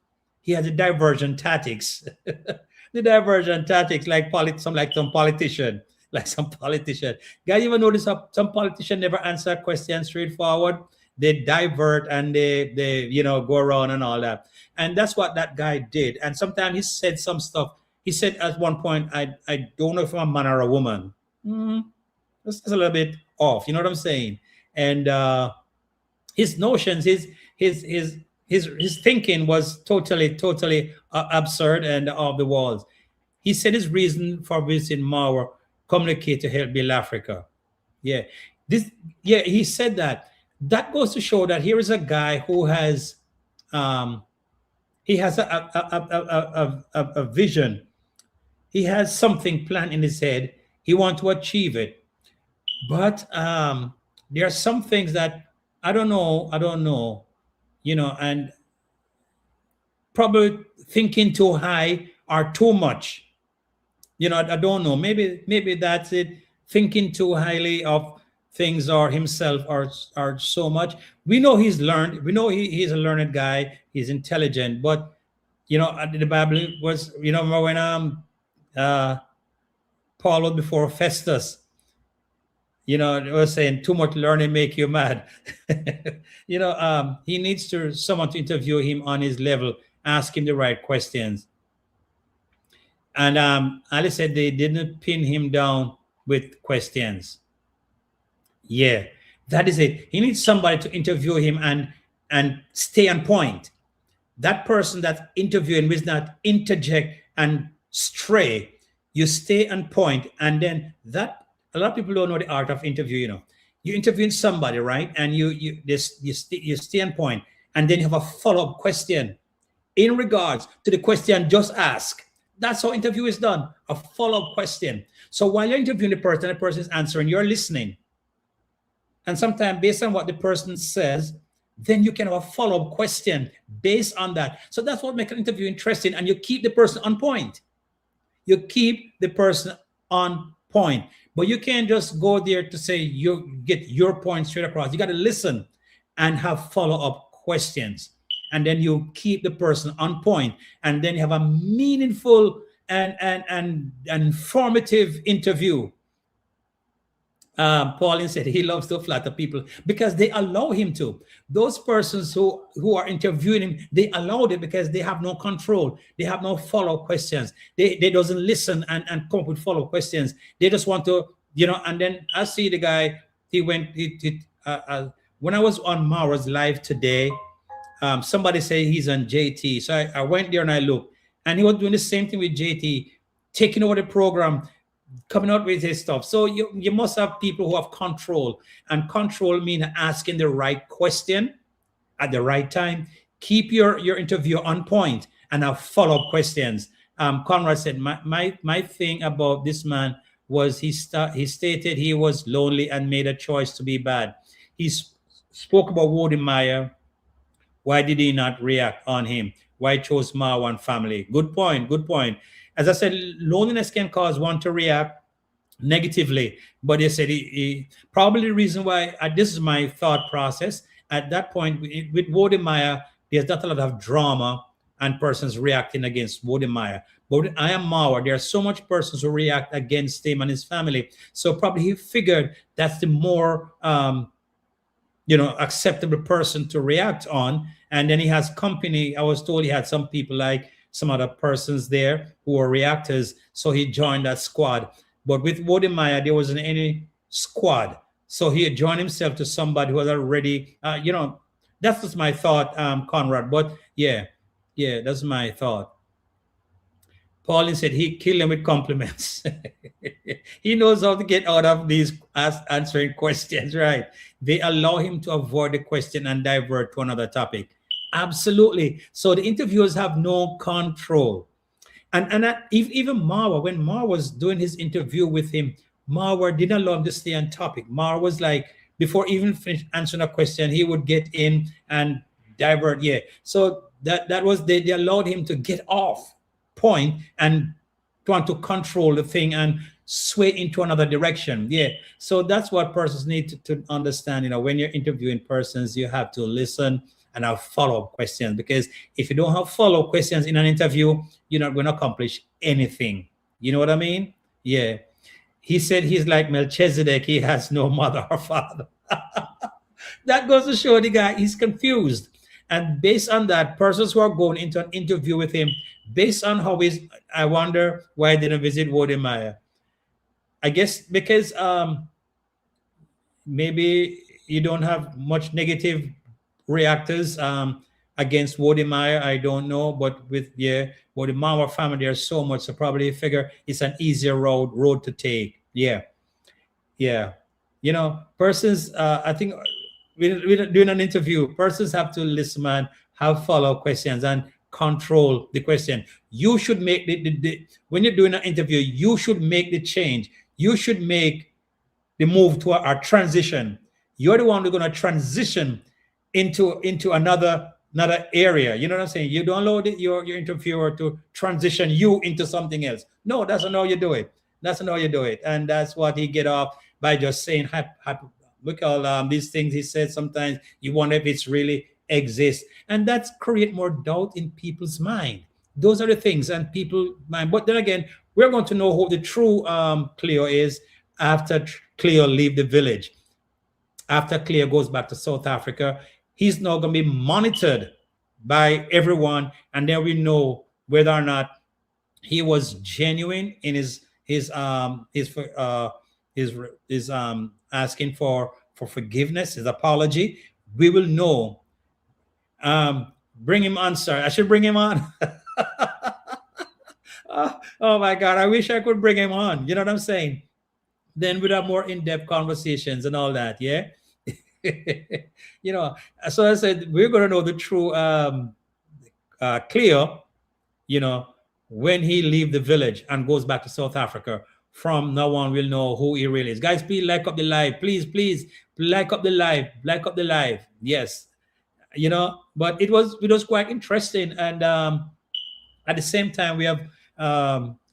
He had the diversion tactics, the diversion tactics like some politician. Like some politician. Guys, you ever notice how some politician never answer a question straightforward? They divert and they go around and all that. And that's what that guy did. And sometimes he said some stuff. He said at one point, I don't know if I'm a man or a woman. That's a little bit off. You know what I'm saying? And his notions, his thinking was totally absurd and off the walls. He said his reason for visiting Marwa, communicate to help build Africa. He said that. That goes to show that here is a guy who has he has a vision. He has something planned in his head. He wants to achieve it. But there are some things that I don't know, and probably thinking too high or too much. I don't know. Maybe that's it. Thinking too highly of things or himself or so much. We know he's learned. We know he's a learned guy. He's intelligent. But the Bible was, remember when Paul was before Festus. They were saying too much learning make you mad. He needs to someone to interview him on his level, ask him the right questions. And Ali said they didn't pin him down with questions. Yeah, that is it. He needs somebody to interview him and stay on point. That person that's interviewing will not interject and stray. You stay on point, and then that a lot of people don't know the art of interview. You interviewing somebody, right? And you stay on point, and then you have a follow up question in regards to the question just asked. That's how interview is done. A follow up question. So while you're interviewing the person is answering, you're listening. And sometimes based on what the person says, then you can have a follow-up question based on that. So that's what makes an interview interesting, and you keep the person on point. You keep the person on point. But you can't just go there to say you get your point straight across. You got to listen and have follow-up questions. And then you keep the person on point, and then you have a meaningful and informative interview. Pauline said he loves to flatter people because they allow him to. Those persons who are interviewing him, they allowed it because they have no control. They have no follow-up questions. They doesn't listen and come up with follow-up questions. They just want to, and then I see the guy, when I was on Mara's live today, somebody said he's on JT. So I went there and I looked, and he was doing the same thing with JT, taking over the program, coming out with his stuff. So you must have people who have control, and control means asking the right question at the right time. Keep your interview on point and have follow-up questions. Conrad said, my thing about this man was he stated he was lonely and made a choice to be bad. He spoke about Wode Maya. Why did he not react on him? Why chose Marwa and family? Good point. As I said, loneliness can cause one to react negatively, but they said he probably the reason why, this is my thought process, at that point with Wode Maya, there's not a lot of drama and persons reacting against Wode Maya. But I am Marwa, there are so much persons who react against him and his family. So probably he figured that's the more acceptable person to react on. And then he has company. I was told he had some people like some other persons there who were reactors. So he joined that squad. But with Wode Maya, there wasn't any squad. So he had joined himself to somebody who was already, that's just my thought, Conrad. But yeah, that's my thought. Pauline said he killed him with compliments. He knows how to get out of these answering questions, right? They allow him to avoid the question and divert to another topic. Absolutely. So the interviewers have no control. And even Marwa, when Marwa was doing his interview with him, Marwa didn't allow him to stay on topic. Marwa was like, before even finish answering a question, he would get in and divert. Yeah. So that was, they allowed him to get off point and want to control the thing and sway into another direction. Yeah. So that's what persons need to understand. When you're interviewing persons, you have to listen and have follow-up questions, because if you don't have follow-up questions in an interview, you're not going to accomplish anything. You know what I mean? Yeah. He said he's like Melchizedek. He has no mother or father. That goes to show the guy, he's confused. And based on that, persons who are going into an interview with him, based on how he's, I wonder why I didn't visit Wode Maya. I guess because maybe you don't have much negative reactors against Wode Maya. I don't know, but with Wode Maya family, there's so much. So probably figure it's an easier road to take. Yeah. Persons. I think we're doing an interview. Persons have to listen, man. Have follow-up questions and control the question. You should make the when you're doing an interview, you should make the change. You should make the move to our transition. You're the one who's going to transition into another area. You know what I'm saying? You don't allow your interviewer to transition you into something else. No, that's not how you do it. And that's what he get off by just saying, look at all these things he said. Sometimes you wonder if it's really exists, and that's create more doubt in people's mind. Those are the things, and people mind. But then again, We're going to know who the true Cleo is after Cleo leave the village. After Cleo goes back to South Africa, he's now going to be monitored by everyone, and then we know whether or not he was genuine in his asking for forgiveness, his apology. We will know. Bring him on, sir. I should bring him on. Oh my God, I wish I could bring him on. You know what I'm saying? Then we'd have more in-depth conversations and all that. Yeah. You know, so I said we're gonna know the true Cleo, you know, when he leave the village and goes back to South Africa. From now on, we'll know who he really is. Guys, please like up the live. Please, please like up the live. Like up the live. Yes. You know, but it was quite interesting. And at the same time, we have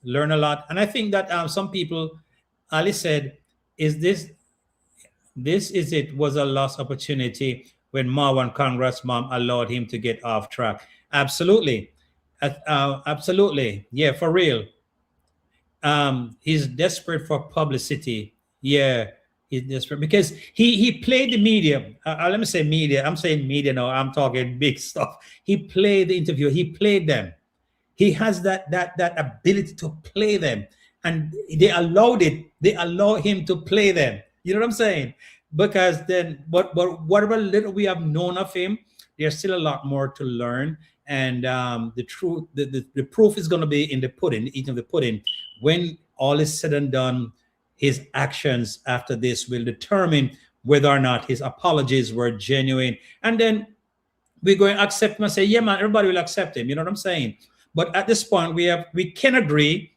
learned a lot. And I think that some people, Ali said, is this is it was a lost opportunity when Marwan Congress mom allowed him to get off track. Absolutely. Absolutely. Yeah, for real. He's desperate for publicity. Yeah, he's desperate because he played the media. Let me say media. I'm saying media now. I'm talking big stuff. He played the interview. He played them. He has that ability to play them, and they allow him to play them. You know what I'm saying? Because then, but whatever little we have known of him, there's still a lot more to learn. And the truth, the proof is going to be in the pudding, eating the pudding. When all is said and done, his actions after this will determine whether or not his apologies were genuine. And then we're going to accept him and say, yeah, man, everybody will accept him. You know what I'm saying? But at this point, we can agree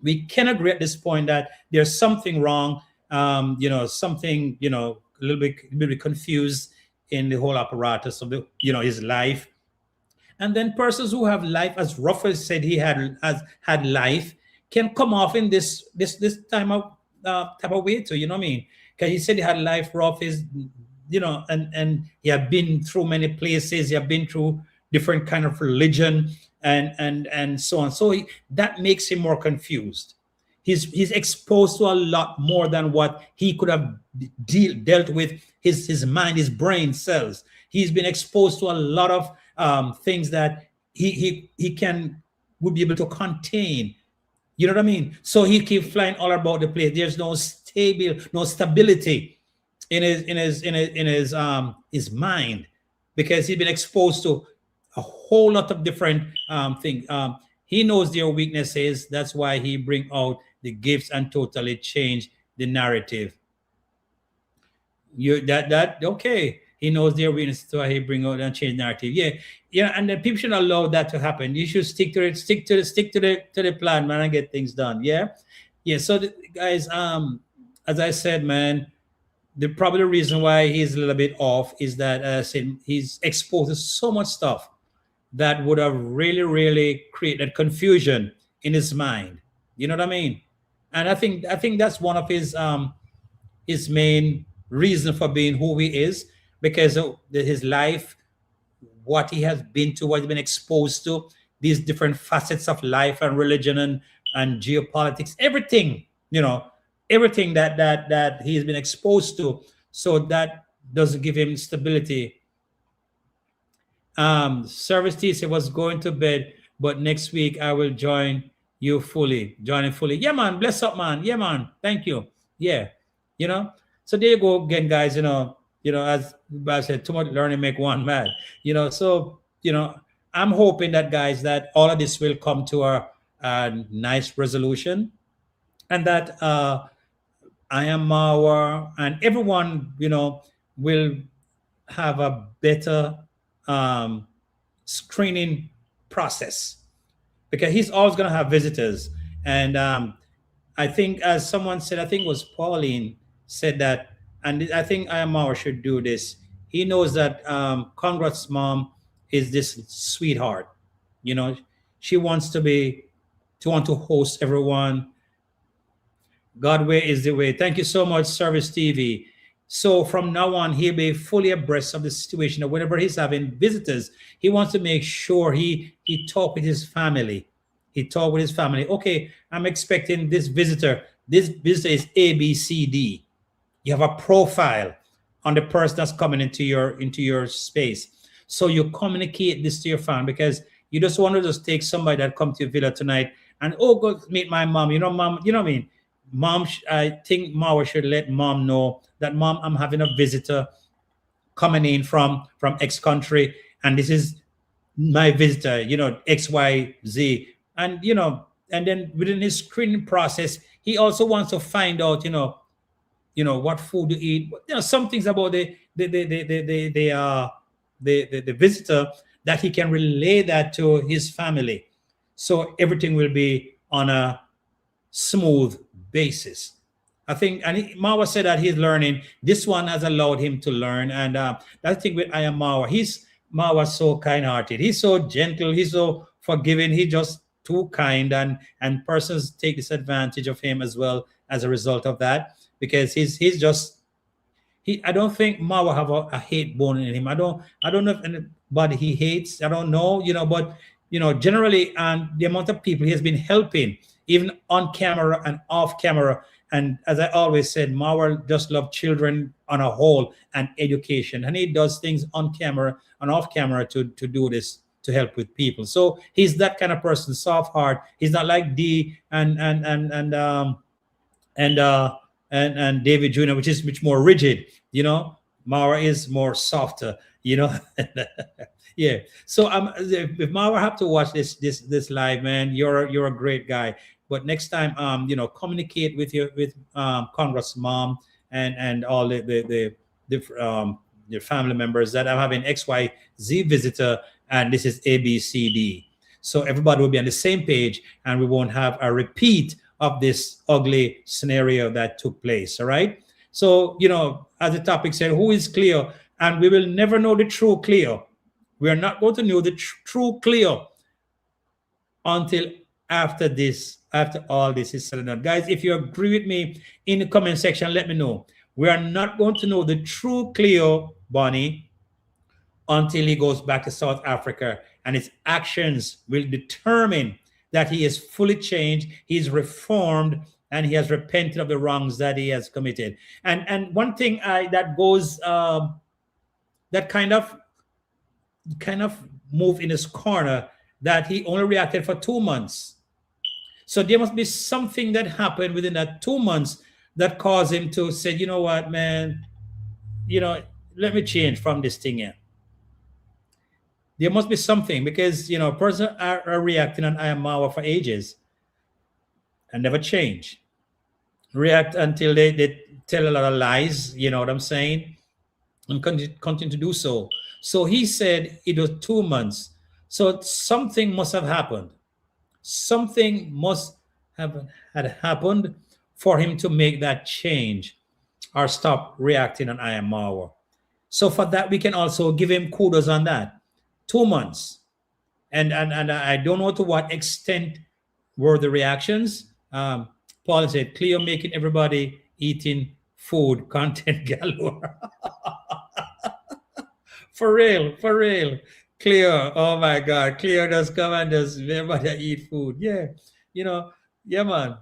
at this point that there's something wrong, something, a little bit confused in the whole apparatus of his life. And then persons who have life as rough as said he had life can come off in this time of type of way too. You know what I mean? Because he said he had life rough is, and he had been through many places. He had been through different kind of religion and so on. So that makes him more confused. He's exposed to a lot more than what he could have dealt with. His mind, his brain cells. He's been exposed to a lot of things that he would be able to contain. You know what I mean? So he keeps flying all about the place. There's no stability in his mind, because he's been exposed to a whole lot of different things. He knows their weaknesses. That's why he bring out the gifts and totally change the narrative. Okay. He knows their weaknesses, so he bring out and change narrative. Yeah, yeah, and then people should allow that to happen. You should stick to it, stick to the plan, man, and get things done. Yeah, yeah. So guys, as I said, man, probably the reason why he's a little bit off is that he's exposed to so much stuff that would have really, really created confusion in his mind. You know what I mean? And I think that's one of his main reason for being who he is, because of his life, what he has been to, what he's been exposed to, these different facets of life and religion and geopolitics, everything that he's been exposed to. So that doesn't give him stability. Service TC was going to bed, but next week I will join fully. Yeah, man. Bless up, man. Yeah, man. Thank you. Yeah. So there you go again, guys. As I said, too much learning make one mad. So I'm hoping that, guys, that all of this will come to a nice resolution, and that I am Marwa and everyone, will have a better screening process, because he's always going to have visitors. And I think, as someone said, I think it was Pauline said that, and I think Ayamawa should do this. He knows that Conrad's mom is this sweetheart. She wants to host everyone. God way is the way. Thank you so much, Service TV. So from now on, he'll be fully abreast of the situation. Whenever he's having visitors, he wants to make sure he talk with his family. He talked with his family. Okay, I'm expecting this visitor. This visitor is ABCD. You have a profile on the person that's coming into your space. So you communicate this to your family, because you just want to just take somebody that come to your villa tonight and, oh, go meet my mom. Mom, you know what I mean? Mom, I think Mama should let mom know that, mom, I'm having a visitor coming in from X country, and this is my visitor, XYZ. And and then within his screening process, he also wants to find out, what food to eat. Some things about the visitor, that he can relay that to his family, so everything will be on a smooth basis. I think, and Mawa said that he's learning. This one has allowed him to learn, and that thing with I am Mawa. Mawa's so kind-hearted. He's so gentle. He's so forgiving. He's just too kind, and persons take disadvantage of him as well as a result of that, because he's just he. I don't think Mawa have a hate bone in him. I don't know if anybody he hates. I don't know, but generally, and the amount of people he has been helping, even on camera and off camera. And as I always said, Mawar just loves children on a whole and education. And he does things on camera and off camera to do this, to help with people. So he's that kind of person, soft heart. He's not like D and David Jr., which is much more rigid. Mara is more softer. Yeah. So if Mara have to watch this live, man, you're a great guy. But next time, communicate with Congress mom and all your family members that I'm having XYZ visitor, and this is ABCD. So everybody will be on the same page, and we won't have a repeat of this ugly scenario that took place. All right. So, as the topic said, who is Cleo? And we will never know the true Cleo. We are not going to know the true Cleo until after all this is said and done. Guys, if you agree with me, in the comment section, let me know. We are not going to know the true Cleo Bonny until he goes back to South Africa, and his actions will determine that he is fully changed, he's reformed, and he has repented of the wrongs that he has committed. And one thing that goes that kind of move in his corner, that he only reacted for 2 months. So there must be something that happened within that 2 months that caused him to say, you know what, man, let me change from this thing here. There must be something, because persons are reacting on I am Mawa for ages and never change. React until they tell a lot of lies, you know what I'm saying, and continue to do so. So he said it was 2 months. So something must have happened. Something must have had happened for him to make that change or stop reacting on I am Mawa. So for that, we can also give him kudos on that. 2 months. And I don't know to what extent were the reactions. Paul said, Cleo making everybody eating food content galore. For real. Cleo, oh my God. Cleo does come and does everybody eat food. Yeah. Yeah, man.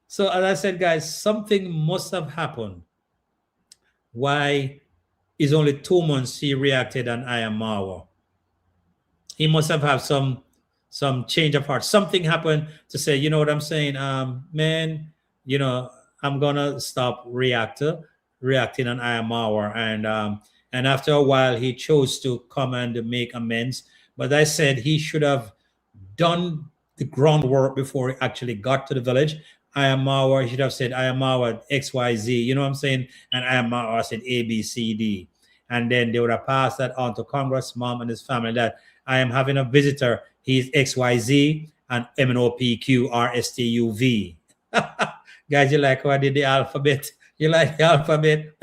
So as I said, guys, something must have happened. Why is only 2 months he reacted on I am Mawa? He must have had some change of heart. Something happened to say, you know what I'm saying? Man, I'm gonna stop reacting on I am Mawa. And after a while he chose to come and make amends. But I said he should have done the groundwork before he actually got to the village. I am Mawa, he should have said I am Mawa XYZ, you know what I'm saying? And I am Mawa said ABCD. And then they would have passed that on to Congress mom and his family, that I am having a visitor. He's XYZ and MNOPQRSTUV. Guys, you like how I did the alphabet? You like the alphabet?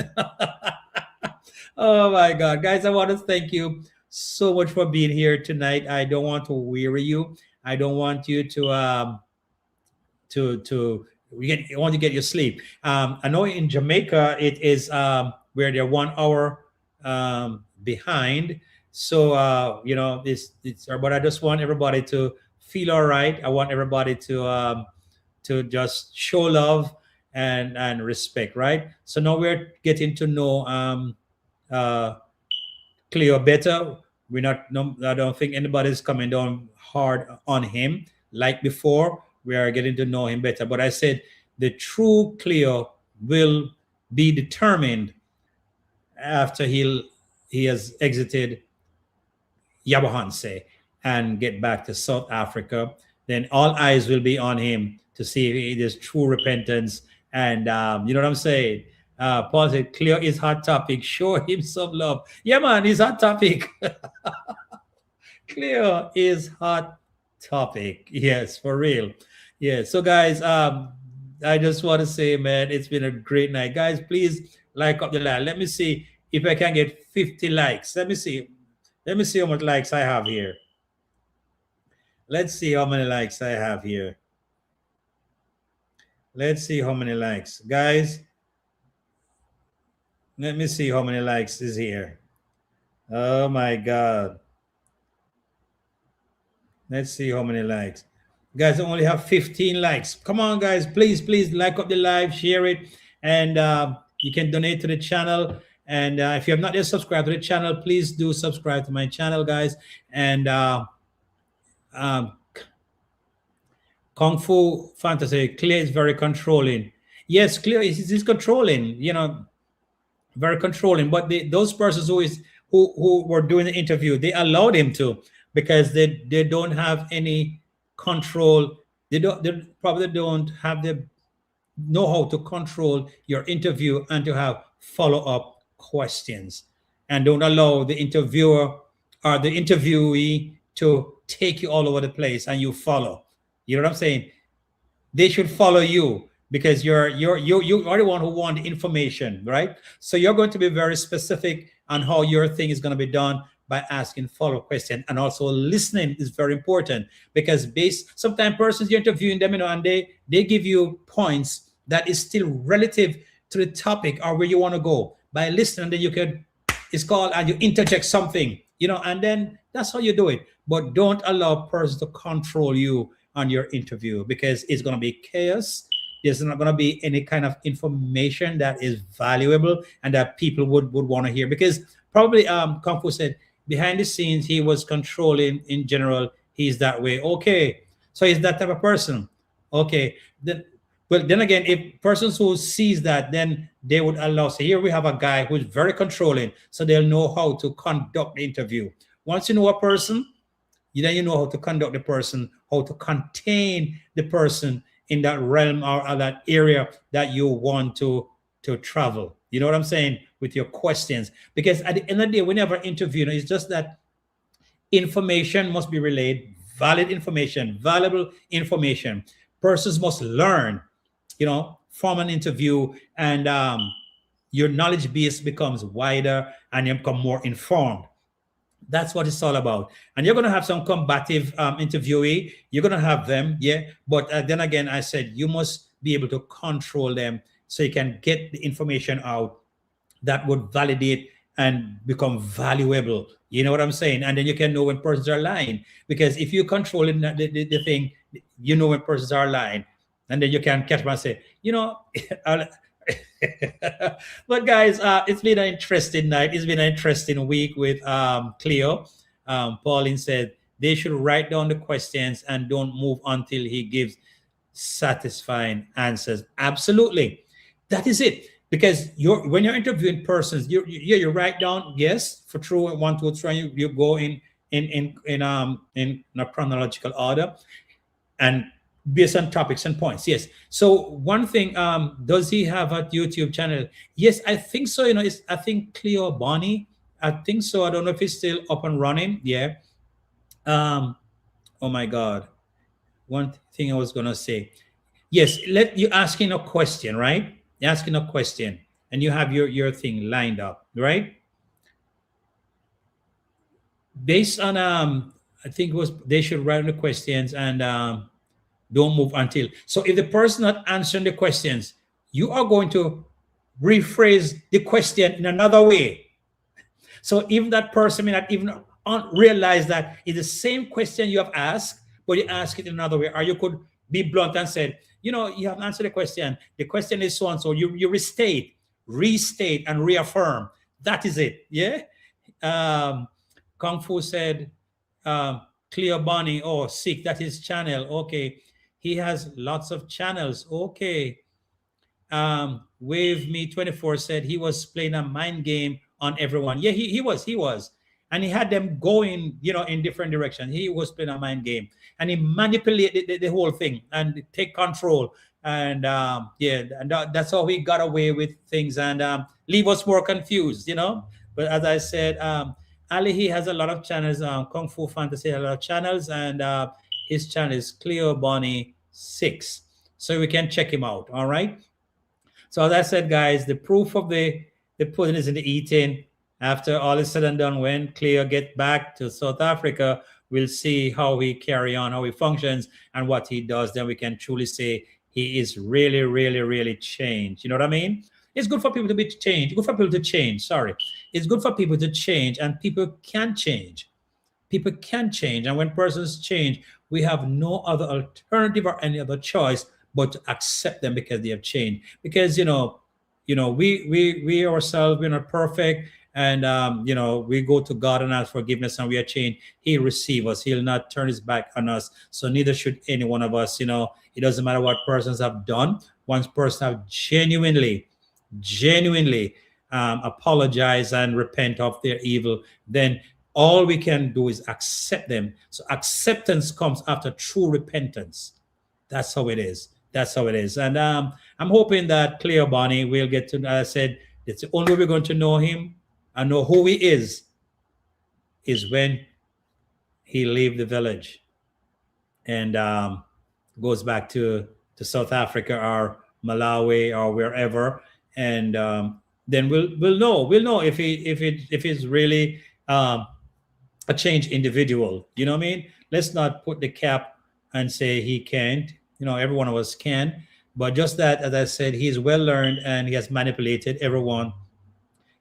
Oh my God. Guys, I want to thank you so much for being here tonight. I don't want to weary you. I don't want you to I want to get your sleep. I know in Jamaica it is where they're 1 hour behind. So it's but I just want everybody to feel all right. I want everybody to just show love and respect, right? So now we're getting to know uh, Cleo better. We're not. No, I don't think anybody's coming down hard on him like before. We are getting to know him better. But I said the true Cleo will be determined after he has exited Yabahanse and get back to South Africa. Then all eyes will be on him to see if it is true repentance. And you know what I'm saying? Paul said, Cleo is hot topic. Show him some love. Yeah, man, he's hot topic. Cleo is hot topic. Yes, for real. Yeah. So, guys, I just want to say, man, it's been a great night. Guys, please like up the line. Let me see if I can get 50 likes. Let me see. Let me see how much likes I have here. Let's see how many likes I have here. Let's see how many likes. Guys, let me see how many likes is here. Oh my God. Let's see how many likes. Guys, I only have 15 likes. Come on, guys. Please, please like up the live, share it, and you can donate to the channel. And if you have not yet subscribed to the channel, please do subscribe to my channel, guys. And um, Kung Fu Fantasy, Cleo is very controlling. Yes, Cleo is controlling, you know, very controlling. But those persons who were doing the interview, they allowed him to because they don't have any control. They probably don't have the know how to control your interview and to have follow-up questions, and don't allow the interviewer or the interviewee to take you all over the place and you follow. You know what I'm saying? They should follow you because you are the one who want the information, right? So you're going to be very specific on how your thing is going to be done by asking follow-up question, and also listening is very important because sometimes persons you're interviewing them, you know, and they give you points that is still relative to the topic or where you want to go. By listening, then you can, it's called, and you interject something, you know, and then that's how you do it. But don't allow persons to control you on your interview because it's going to be chaos. There's not going to be any kind of information that is valuable and that people would want to hear, because probably Kung Fu said behind the scenes he was controlling. In general, he's that way. Okay, so he's that type of person. Okay, then, well, then again, if persons who sees that, then they would allow. So here we have a guy who's very controlling, so they'll know how to conduct the interview. Once you know a person, then you know how to conduct the person, how to contain the person in that realm or that area that you want to travel. You know what I'm saying? With your questions. Because at the end of the day, whenever interviewing, it's just that information must be relayed, valid information, valuable information. Persons must learn, you know, from an interview, and your knowledge base becomes wider and you become more informed. That's what it's all about. And you're going to have some combative interviewee. You're going to have them, yeah. But then again, I said you must be able to control them so you can get the information out that would validate and become valuable. You know what I'm saying? And then you can know when persons are lying. Because if you control the thing, you know when persons are lying. And then you can catch them and say, you know, but guys, it's been an interesting night. It's been an interesting week with Cleo. Pauline said they should write down the questions and don't move until he gives satisfying answers. Absolutely, that is it. Because when you're interviewing persons, you write down yes for true, 1, 2, 3. You go in a chronological order and based on topics and points. Yes. So one thing, does he have a YouTube channel? Yes, I think so. You know, I think Cleo Bonny. I think so. I don't know if it's still up and running. Yeah. Oh my God. One thing I was gonna say. Yes, let you asking a question, right? You're asking a question, and you have your thing lined up, right? Based on I think it was they should write the questions and don't move until. So if the person not answering the questions, you are going to rephrase the question in another way. So even that person may not even realize that it's the same question you have asked, but you ask it in another way, or you could be blunt and said, you have answered the question. The question is so and so. You restate, and reaffirm. That is it. Yeah. Um, Kung Fu said, Cleo Bonny, oh, sick, that is channel. Okay. He has lots of channels. Okay. Wave Me 24 said he was playing a mind game on everyone. Yeah, he was. And he had them going, in different directions. He was playing a mind game. And he manipulated the whole thing and take control. And yeah, and that's how he got away with things and leave us more confused. But as I said, Ali, he has a lot of channels. Kung Fu Fantasy has a lot of channels, and his channel is Cleo Bonny 6. So we can check him out. All right. So as I said, guys, the proof of the pudding is in the eating. After all is said and done, when Cleo get back to South Africa, we'll see how he carry on, how he functions, and what he does. Then we can truly say he is really, really, really changed. You know what I mean? It's good for people to be changed. Good for people to change. Sorry, it's good for people to change, and people can change. People can change, and when persons change, we have no other alternative or any other choice but to accept them because they have changed. Because we ourselves, we're not perfect, and we go to God and ask forgiveness, and we are changed. He'll receive us. He'll not turn his back on us. So neither should any one of us. It doesn't matter what persons have done. Once persons have genuinely apologize and repent of their evil, then all we can do is accept them. So acceptance comes after true repentance. That's how it is. That's how it is. And I'm hoping that Cleo Bonny will get to, as I said, it's the only way we're going to know him and know who he is when he leave the village and goes back to South Africa or Malawi or wherever. And then we'll know if he's really a changed individual. You know what I mean? Let's not put the cap and say he can't. Every one of us can. But just that, as I said, he's well learned and he has manipulated everyone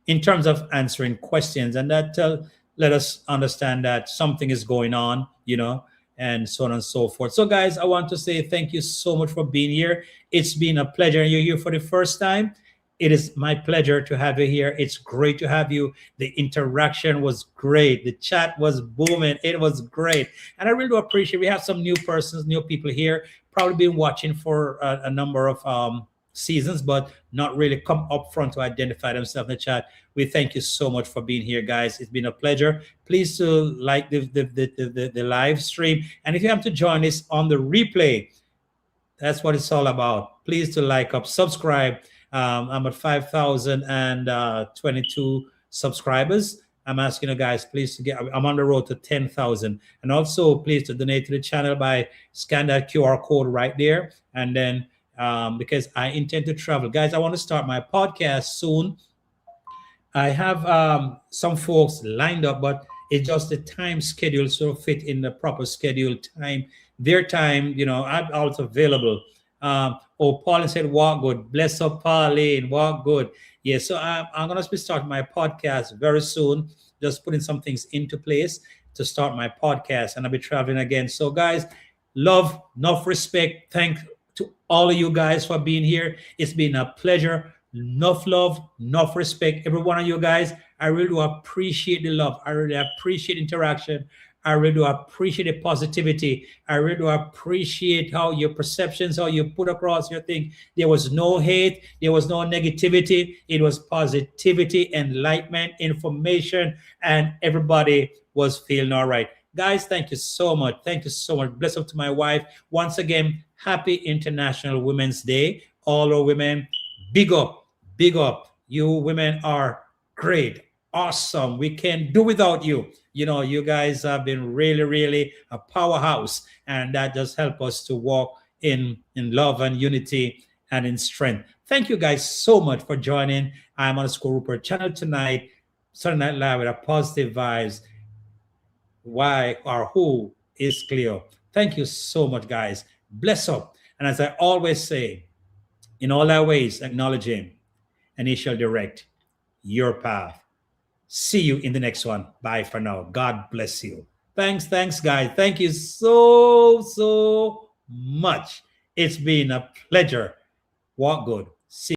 in terms of answering questions. And that let us understand that something is going on, and so on and so forth. So, guys, I want to say thank you so much for being here. It's been a pleasure. You're here for the first time. It is my pleasure to have you here. It's great to have you. The interaction was great. The chat was booming. It was great. And I really do appreciate we have some new persons, new people here, probably been watching for a number of seasons, but not really come up front to identify themselves in the chat. We thank you so much for being here, guys. It's been a pleasure. Please to like the live stream. And if you have to join us on the replay, that's what it's all about. Please to like up, subscribe. I'm at 5,022 subscribers. I'm asking you guys, please to I'm on the road to 10,000. And also, please to donate to the channel by scan that QR code right there. And then, because I intend to travel. Guys, I want to start my podcast soon. I have some folks lined up, but it's just the time schedule so fit in the proper schedule time. Their time, I'm also available. Pauline said, walk good. Bless up, Pauline. Walk good. Yeah, so I'm going to be starting my podcast very soon. Just putting some things into place to start my podcast. And I'll be traveling again. So, guys, love, enough respect. Thank to all of you guys for being here. It's been a pleasure. Enough love, enough respect. Every one of you guys, I really do appreciate the love. I really appreciate interaction. I really do appreciate the positivity. I really do appreciate how your perceptions, how you put across your thing. There was no hate. There was no negativity. It was positivity, enlightenment, information, and everybody was feeling all right. Guys, thank you so much. Thank you so much. Bless up to my wife. Once again, happy International Women's Day. All our women, big up, big up. You women are great, awesome. We can't do without you. You guys have been really, really a powerhouse, and that just help us to walk in love and unity and in strength. Thank you guys so much for joining. I'm on the School Rupert channel tonight, Saturday Night Live with a positive vibes. Why or who is Cleo? Thank you so much, guys. Bless up. And as I always say, in all our ways, acknowledge him, and he shall direct your path. See you in the next one. Bye for now. God bless you. Thanks, guys. Thank you so much. It's been a pleasure. Walk good.